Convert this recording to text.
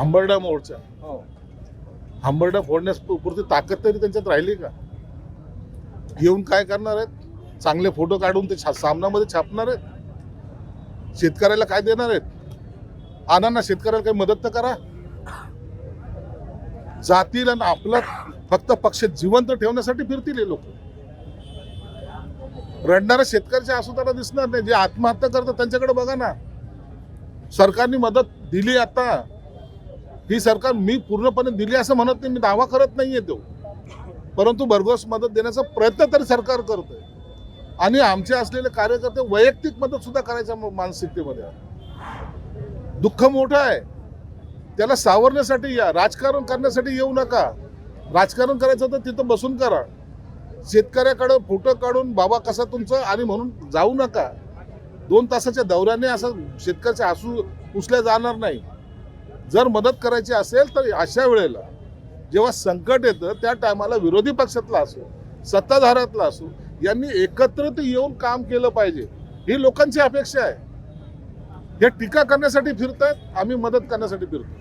हंबरडा मोर्चा, हो. हंबरडा फोडण्यास पुरती ताकद तरी त्यांच्यात राहिली का? येऊन काय करणार आहेत? चांगले फोटो काढून ते सामनामध्ये छापणार आहेत? शेतकऱ्याला काय देणार आहेत? आणा ना, शेतकऱ्याला काही मदत तर करा. जातीला ना आपला फक्त पक्ष जिवंत ठेवण्यासाठी फिरतील हे लोक. रडणाऱ्या शेतकऱ्याच्या आसू त्याला दिसणार नाही. जे आत्महत्या करतात त्यांच्याकडे बघा ना. सरकारने मदत दिली आता, ही सरकार मी पूर्णपणे दिली असं म्हणत नाही, मी दावा करत नाहीये तो, परंतु भरघोस मदत देण्याचा प्रयत्न तरी सरकार करतोय. आणि आमचे असलेले कार्यकर्ते वैयक्तिक मदत सुद्धा करायच्या मानसिकतेमध्ये आहे. दुःख मोठं आहे, त्याला सावरण्यासाठी या. राजकारण करण्यासाठी येऊ नका. राजकारण करायचं तर तिथं बसून करा. शेतकऱ्याकडे फोटो काढून बाबा कसा तुमचं आणि म्हणून जाऊ नका. 2 तासाच्या दौऱ्याने असं शेतकऱ्याचे आसू पुसल्या जाणार नाही. जर मदत करायची असेल तर अशा वेळेला जेव्हा संकट येतं त्या टायमाला विरोधी पक्षातला असो, सत्ताधाऱ्यातला असो, यांनी एकत्रित येऊन काम केलं पाहिजे. ही लोकांची अपेक्षा आहे. हे टीका करण्यासाठी फिरतायत, आम्ही मदत करण्यासाठी फिरतो.